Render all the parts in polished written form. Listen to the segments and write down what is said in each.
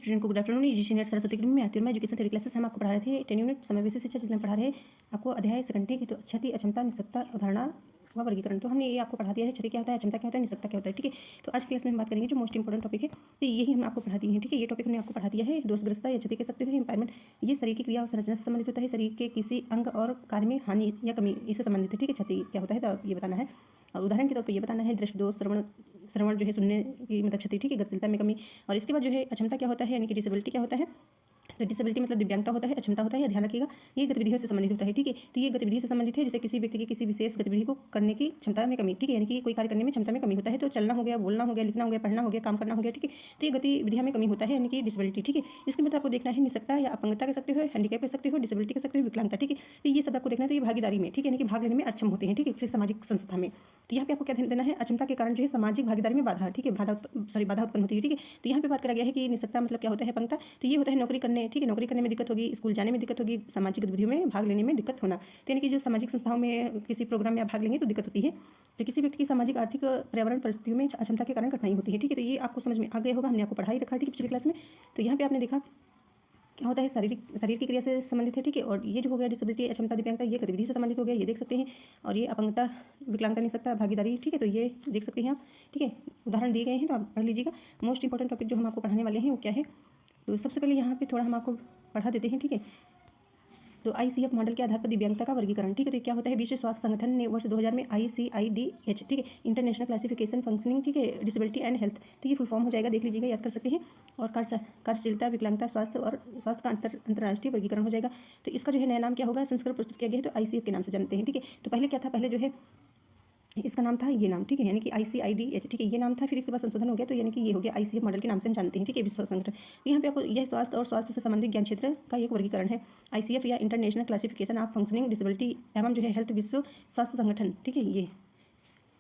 Student को good afternoon. UGC net Saraswati academy में आती एजुकेशन थ्योरी क्लासेस हम आपको पढ़ा रहे थे 10 यूनिट समय बेसिस शिक्षा, जिसमें पढ़ा रहे आपको अध्याय सेकंड की तो क्षति, अक्षमता, निस्सत्ता, अवधारणा व वर्गीकरण। तो हमने ये आपको पढ़ा दिया है क्षति क्या होता है, अक्षमता क्या होता है, निस्सत्ता क्या होता है। ठीक है, तो आज क्लास में हम बात करेंगे जो मोस्ट इंपॉर्टेंट टॉपिक है, तो यही हम आपको पढ़ा दिए हैं। ठीक है, ये टॉपिक हमने आपको पढ़ा दिया है। दोषग्रस्तता या क्षति कह सकते हैं, इम्पायरमेंट, ये शरीर की क्रिया और संरचना से संबंधित होता है। शरीर के किसी अंग और कार्य में हानि या कमी इससे संबंधित है। ठीक है, क्षति क्या होता है तो ये बताना है। और उदाहरण के तौर पर ये बताना है दृष्टि दोष, श्रवण जो है सुनने की मतलब क्षति। ठीक है, गतिशीलता में कमी। और इसके बाद जो है अक्षमता क्या होता है, यानी कि डिसेबिलिटी क्या होता है। तो डिसेबिलिटी मतलब दिव्यांगता होता है, अक्षमता होता है, ध्यान रखिएगा ये गतिविधियों से संबंधित होता है। ठीक है, तो ये गतिविधि से संबंधित है, जैसे किसी व्यक्ति की किसी विशेष गतिविधि को करने की क्षमता में कमी। ठीक है, यानी कि कोई कार्य करने में क्षमता में कमी होता है, तो चलना हो गया, बोलना हो गया, लिखना हो गया, पढ़ना हो गया, काम करना हो गया। ठीक है, तो ये गतिविधियों में कमी होता है, यानी कि डिसेबिलिटी। ठीक है, इसके बाद आपको देखना है निस्सत्ता या अपंगता कह सकते हो, हैंडीकैप कह सकते हो, डिसेबिलिटी कह सकते हो, विकलांगता। ठीक है, तो ये सब आपको देखना है। तो ये भागीदारी में, ठीक है, यानी कि भाग लेने में अक्षम होते हैं। ठीक है, किसी सामाजिक संस्था में। तो यहाँ पे आपको क्या ध्यान देना है, अक्षमता के कारण जो है सामाजिक भागीदारी में बाधा। ठीक है, बाधा उत्पन्न होती है। ठीक है, तो यहाँ पे बात करा गया है कि निस्सत्ता मतलब क्या होता है, अपंगता। तो ये होता है नौकरी करने, ठीक है, नौकरी करने में दिक्कत होगी, स्कूल जाने में दिक्कत होगी, सामाजिक गतिविधियों में भाग लेने में दिक्कत होना। तो यानी कि जो सामाजिक संस्थाओं में किसी प्रोग्राम में भाग लेंगे तो दिक्कत होती है। तो किसी व्यक्ति की सामाजिक, आर्थिक, पर्यावरण परिस्थितियों में अक्षमता के कारण कठिनाई होती है। ठीक है, तो ये आपको समझ में आ गया होगा, हमने आपको पढ़ाई रखा थी पिछली क्लास में। तो यहाँ पे आपने देखा क्या होता है, शरीर की क्रिया से संबंधित है। ठीक है, और ये जो हो गया डिसेबिलिटी, अक्षमता, दिव्यांगता, ये गतिविधि से संबंधित हो गया, ये देख सकते हैं। और ये अपंगता, विकलांगता, निस्सत्ता, भागीदारी। ठीक है, तो ये देख सकते हैं आप। ठीक है, उदाहरण दिए गए हैं तो आप पढ़ लीजिएगा। मोस्ट इंपॉर्टेंट टॉपिक जो हम आपको पढ़ाने वाले हैं वो क्या है, तो सबसे पहले यहाँ पे थोड़ा हम आपको पढ़ा देते हैं। ठीक है, तो ICF मॉडल के आधार पर दिव्यांगता का वर्गीकरण। ठीक है, तो क्या होता है, विश्व स्वास्थ्य संगठन ने वर्ष 2000 में ICIDH, ठीक है, इंटरनेशनल क्लासिफिकेशन फंक्शनिंग, ठीक है, डिसेबिलिटी एंड हेल्थ, तो ये फुल फॉर्म हो जाएगा, देख लीजिएगा, याद कर सकते हैं। और कार्यशीलता, विकलांगता, स्वास्थ्य और स्वास्थ्य का अंतर्राष्ट्रीय वर्गीकरण हो जाएगा। तो इसका जो है नया नाम क्या होगा, संस्करण प्रस्तुत किया गया है, तो ICF के नाम से जानते हैं। ठीक है, तो पहले क्या था, पहले जो है इसका नाम था ये नाम। ठीक है, यानी कि ICIDH, ठीक है, ये नाम था, फिर इसके बाद संशोधन हो गया, तो यानी कि ये हो गया ICF मॉडल के नाम से हम जानते हैं। ठीक है, विश्व संगठन। तो यहाँ पे आपको यह स्वास्थ्य और स्वास्थ्य से संबंधित ज्ञान क्षेत्र का एक वर्गीकरण है। ICF या international classification of functioning disability एवं जो है हेल्थ, विश्व स्वास्थ्य संगठन, ठीक है, ये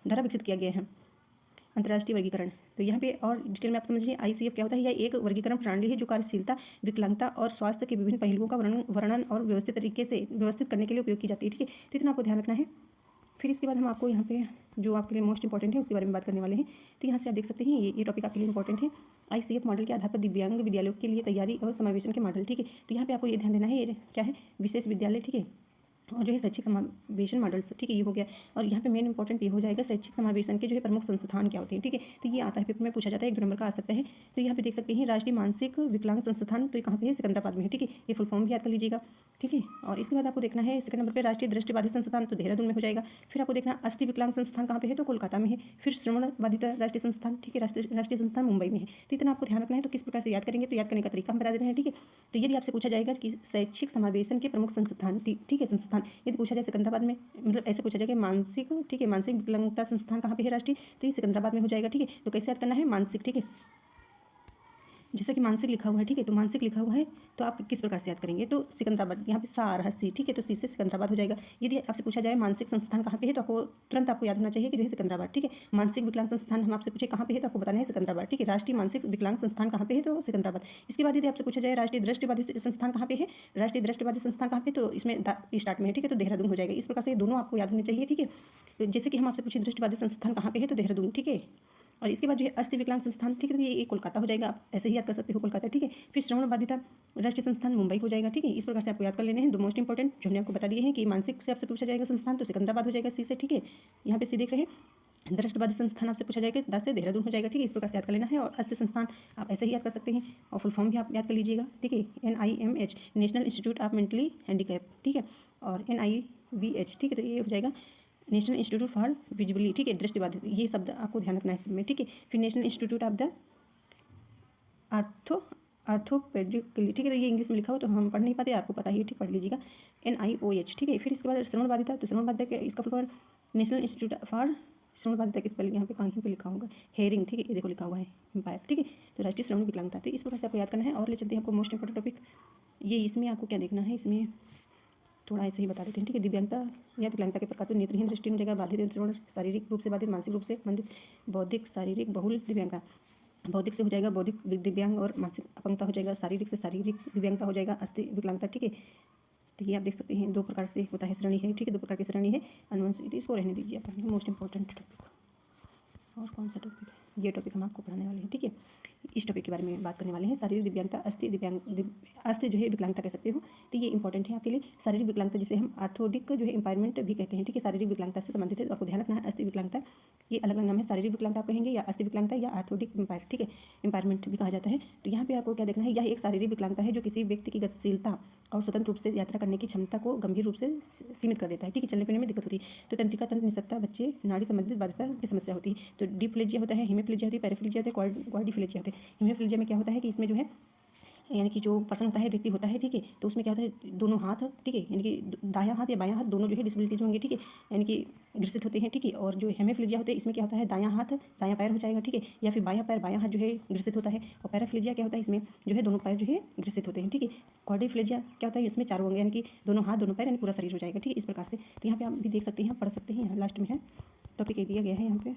द्वारा विकसित किया गया है अंतर्राष्ट्रीय वर्गीकरण। तो यहाँ पे और डिटेल में आप समझिए ICF क्या होता है। यह एक वर्गीकरण प्रणाली है जो कार्यशीलता, विकलांगता और स्वास्थ्य के विभिन्न पहलुओं का वर्णन और व्यवस्थित तरीके से व्यवस्थित करने के लिए उपयोग की जाती है। ठीक है, तो इतना आपको ध्यान रखना है। फिर इसके बाद हम आपको यहाँ पे जो आपके लिए मोस्ट इंपॉर्टेंट है उसके बारे में बात करने वाले हैं। तो यहाँ से आप देख सकते हैं ये टॉपिक आपके लिए इंपॉर्टेंट है। ICF मॉडल के आधार पर दिव्यांग विद्यालयों के लिए तैयारी और समावेशन के मॉडल। ठीक है, तो यहाँ पे आपको ये ध्यान देना है, ये क्या है, विशेष विद्यालय। ठीक है, और जो है शैक्षिक समावेशन मॉडल्स। ठीक है, ये हो गया। और यहाँ पे मेन इंपॉर्टेंट ये हो जाएगा शैक्षिक समावेशन के जो है प्रमुख संस्थान क्या होते हैं। ठीक है, तो ये आता है पेपर में पूछा जाता है, 1 नंबर का आ सकता है। तो यहाँ पे देख सकते हैं राष्ट्रीय मानसिक विकलांग संस्थान, तो ये कहाँ पे है, सिकंदराबाद में है। ठीक है, ये फुल फॉर्म भी याद कर लीजिएगा। ठीक है, और इसके बाद आपको देखना है सेकंड नंबर पर राष्ट्रीय दृष्टिबाधित संस्थान, तो देहरादून में हो जाएगा। फिर आपको देखना अस्थि विकलांग संस्थान कहाँ पे है, तो कोलकाता में है। फिर श्रवण बाधित राष्ट्रीय संस्थान, ठीक है, राष्ट्रीय संस्थान मुंबई में है। तो इतना आपको ध्यान रखना है। तो किस प्रकार से याद करेंगे, तो याद करने का तरीका हम बता देते हैं। ठीक है, तो यदि आपसे पूछा जाएगा कि शैक्षिक समावेशन के प्रमुख संस्थान, ठीक है, संस्थान यदि पूछा जाए सिकंदराबाद में, मतलब ऐसे पूछा जाएगा मानसिक, ठीक है, मानसिक विकलांगता संस्थान कहाँ पे है राष्ट्रीय, तो ये सिकंदराबाद में हो जाएगा। ठीक है, तो कैसे याद करना है, मानसिक। ठीक है, जैसा कि मानसिक लिखा हुआ है। ठीक है, तो मानसिक लिखा हुआ है तो आप किस प्रकार से याद करेंगे, तो सिकंदराबाद, यहाँ पे सार हसी। ठीक है, तो सी से सिकंदराबाद हो जाएगा। यदि आपसे पूछा जाए मानसिक संस्थान कहाँ पे है, तो आपको तुरंत आपको याद होना चाहिए कि जो है सिकंदराबाद। ठीक है, मानसिक विकलांग संस्थान हम आपसे पूछे कहाँ पे है, तो आपको बताना है सिकंदराबाद। ठीक है, राष्ट्रीय मानसिक विकलांग संस्थान कहाँ पे है, तो सिकंदराबाद। इसके बाद यदि आपसे पूछा जाए राष्ट्रीय दृष्टिबाधित संस्थान कहाँ पे है, राष्ट्रीय दृष्टिबाधित संस्थान कहाँ पे, तो इसमें स्टार्ट में है। ठीक है, तो देहरादून हो जाएगा। इस प्रकार से दोनों आपको याद होने चाहिए। ठीक है, तो जैसे कि हम आपसे पूछे दृष्टिबाधित संस्थान कहाँ पे है, तो देहरादून। ठीक है, और इसके बाद जो है अस्थि विकलांग संस्थान, ठीक है, तो ये कोलकाता हो जाएगा। आप ऐसे ही याद कर सकते हो, कोलकाता। ठीक है, फिर श्रवण बाधिता राष्ट्रीय संस्थान मुंबई हो जाएगा। ठीक है, इस प्रकार से आपको याद कर लेने हैं। दो मोस्ट इंपॉर्टेंट जो हमने आपको बता दिए हैं कि मानसिक से आपसे पूछा जाएगा संस्थान, तो सिकंदराबाद हो जाएगा सी से। ठीक है, यहाँ पे सी देख रहे हैं। दृष्टिबाधित संस्थान आपसे पूछा जाएगा 10 से देहरादून हो जाएगा। ठीक है, इस प्रकार से याद कर लेना है। और अस्थि संस्थान आप ऐसे ही याद कर सकते हैं, और फुल फॉर्म भी आप याद कर लीजिएगा। ठीक है, NIMH national institute of mentally handicap. ठीक है, और NIVH, ठीक है, तो ये हो जाएगा नेशनल इंस्टीट्यूट फॉर विजुअली, ठीक है, दृष्टिबाधित। ये शब्द आपको ध्यान रखना है इसमें। ठीक है, फिर नेशनल इंस्टीट्यूट ऑफ द आर्थोपेडिकली। ठीक है, तो ये इंग्लिश में लिखा हो तो हम पढ़ नहीं पाते, आपको पता ही, ठीक, पढ़ लीजिएगा NIOH। ठीक है, फिर इसके बाद श्रवण बाधिता, तो श्रवण बाधिता इसका full form national institute for श्रवण बाधिता के स्पेलिंग यहाँ पे कहीं पे लिखा होगा, हेयरिंग। ठीक है, ये देखो लिखा हुआ है एम्पायर। ठीक है, तो राष्ट्रीय श्रवण विकलांगता। तो इस प्रकार से आपको याद करना है। और ले चलते हैं आपको मोस्ट इंपॉर्टेंट टॉपिक, ये इसमें आपको क्या देखना है, इसमें थोड़ा ऐसे ही बता देते हैं। ठीक है, दिव्यांगता या विकलांगता के प्रकार, तो नेत्रहीन दृष्टि हो जाएगा, बाधित श्रवण, शारीरिक रूप से बाधित, मानसिक रूप से बाधित, बौद्धिक, शारीरिक, बहुल दिव्यांगता। बौद्धिक से हो जाएगा बौद्धिक दिव्यांग, और मानसिक अपंगता हो जाएगा, शारीरिक से शारीरिक दिव्यांगता हो जाएगा, अस्थि विकलांगता। ठीक है, तो ये आप देख सकते हैं 2 प्रकार से होता है, श्रेणी है। ठीक है, 2 प्रकार की श्रेणी है। अनुवंशिक, इसको रहने दीजिए आप, मोस्ट इंपॉर्टेंट टॉपिक। और कौन सा टॉपिक है, ये टॉपिक हम आपको पढ़ाने वाले हैं। ठीक है, इस टॉपिक के बारे में बात करने वाले हैं। शारीरिक दिव्यांगता, अस्थि जो है विकलांगता कह सकते हो, तो ये इंपॉर्टेंट है आपके लिए। शारीरिक विकलांगता जिसे हम आर्थोडिक जो है इम्पायरमेंट भी कहते हैं, ठीक है, शारीरिक विकलांगता से संबंधित है, तो आपको ध्यान रखना है। अस्थि विकलांगता ये अलग अलग नाम है, शारीरिक विकलांगता आप कहेंगे या अस्थि विकलांगता या आर्थोडिक इम्पायर, ठीक है, इम्पायरमेंट भी कहा जाता है। तो यहाँ पे आपको क्या देखना है, यह एक शारीरिक विकलांगता है जो किसी व्यक्ति की गतिशीलता और स्वतंत्र रूप से यात्रा करने की क्षमता को गंभीर रूप से सीमित कर देता है, ठीक है, चलने फिरने में दिक्कत होती है। तो तंत्रिका तंत्र निःसत्ता, बच्चे नाड़ी संबंधित बाध्यता की समस्या होती है। तो डिप्लेजिया होता है, हीमोप्लेजिया होती है, पैराप्लेजिया होता है, क्वाड्रिप्लेजिया होता है। हीमोप्लेजिया में क्या होता है कि इसमें जो है यानी कि जो पर्सन होता है, व्यक्ति होता है, ठीक है, तो उसमें क्या होता है दोनों हाथ, ठीक है, यानी कि दायां हाथ या बायां हाथ दोनों जो है डिसेबिलिटीज होंगे, ठीक है, यानी कि ग्रसित होते हैं, ठीक है। और जो हेमिप्लेजिया होते हैं इसमें क्या होता है दायां हाथ दायां पैर हो जाएगा, ठीक है, या फिर बायां पैर बायां हाथ जो है ग्रसित होता है। और पैराप्लेजिया क्या होता है, इसमें जो है दोनों पैर जो है ग्रसित होते हैं, ठीक है। क्वाड्रिप्लेजिया क्या होता है, इसमें चारों अंग यानी कि दोनों हाथ दोनों पैर यानी पूरा शरीर हो जाएगा, ठीक है, इस प्रकार से। तो यहाँ पे आप भी देख सकते हैं, पढ़ सकते हैं, यहाँ लास्ट में है टॉपिक ये दिया गया है, यहाँ पे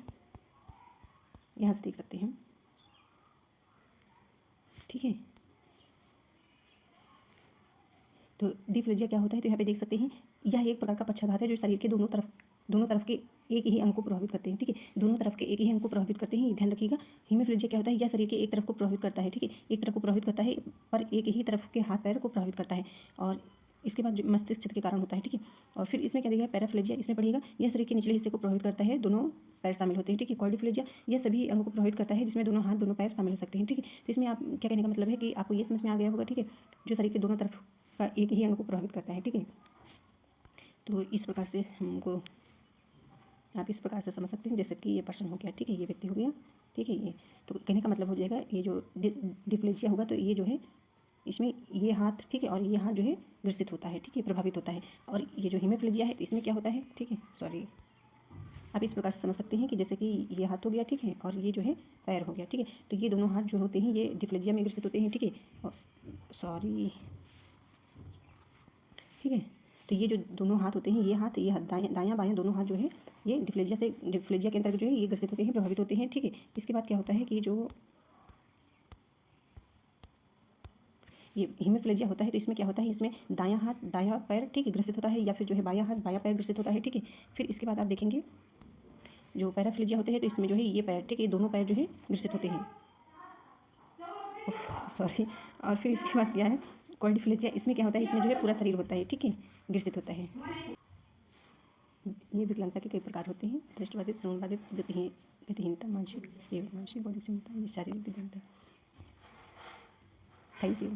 यहाँ से देख सकते हैं, ठीक है। तो डिप्लेजिया क्या होता है, तो यहाँ पे देख सकते हैं, यह एक प्रकार का पक्षाघात है जो शरीर के दोनों तरफ के एक ही अंग को प्रभावित करते हैं, ठीक है, दोनों तरफ के एक ही अंग को प्रभावित करते हैं, ये ध्यान रखिएगा। हीमोप्लेजिया क्या होता है, यह शरीर के एक तरफ को प्रभावित करता है, ठीक है, एक तरफ को प्रभावित करता है पर एक ही तरफ के हाथ पैर को प्रभावित करता है। और इसके बाद मस्तिष्क क्षत के कारण होता है, ठीक है। और फिर इसमें क्या देखिएगा, पैराप्लेजिया, इसमें पढ़िएगा, यह शरीर के निचले हिस्से को प्रभावित करता है, दोनों पैर शामिल होते हैं, ठीक है। क्वाड्रिप्लेजिया यह सभी अंगों को प्रभावित करता है जिसमें दोनों हाथ दोनों पैर शामिल हो सकते हैं, ठीक है। तो इसमें आप क्या कहने का मतलब है कि आपको ये समझ में आ गया होगा, ठीक है, जो शरीर के दोनों तरफ का एक ही अंग को प्रभावित करता है, ठीक है। तो इस प्रकार से हमको आप इस प्रकार से समझ सकते हैं, जैसे कि ये पर्सन हो गया, ठीक है, ये व्यक्ति हो गया, ठीक है। ये तो कहने का मतलब हो जाएगा, ये जो डिप्लेजिया होगा तो ये जो है इसमें ये हाथ, ठीक है, और ये हाथ जो है ग्रसित होता है, ठीक है, प्रभावित होता है। और ये जो हीमोप्लेजिया है तो इसमें क्या होता है, ठीक है, सॉरी, आप इस प्रकार से समझ सकते हैं कि जैसे कि ये हाथ हो गया, ठीक है, और ये जो है पैर हो गया, ठीक है। तो ये दोनों हाथ जो होते हैं ये डिप्लेजिया में ग्रसित होते हैं, ठीक है, और सॉरी, ठीक है। तो ये जो दोनों हाथ होते हैं, ये हाथ दायां बायां दोनों हाथ जो है ये डिप्लेजिया के अंतर्गत जो है ये ग्रसित होते हैं, प्रभावित होते हैं, ठीक है। इसके बाद क्या होता है कि जो ये हीमोप्लेजिया होता है तो इसमें क्या होता है, इसमें दायां हाथ दायां पैर, ठीक है, ग्रसित होता है, या फिर जो है बायां हाथ बायां पैर ग्रसित होता है, ठीक है। फिर इसके बाद आप देखेंगे जो पैराप्लेजिया होते हैं तो इसमें जो है ये पैर, ठीक है, ये दोनों पैर जो है ग्रसित होते हैं, सॉरी। और फिर इसके बाद क्या है क्वाड्रिप्लेजिया, इसमें क्या होता है, इसमें जो है पूरा शरीर होता है, ठीक है, ग्रसित होता है। ये विकलांगता के कई प्रकार होते हैं, दृष्टिबाधित, श्रवणबाधित, गतिहीनता, मानसिक बौद्धिक क्षमता, ये शारीरिक दिव्यांगता। Thank you.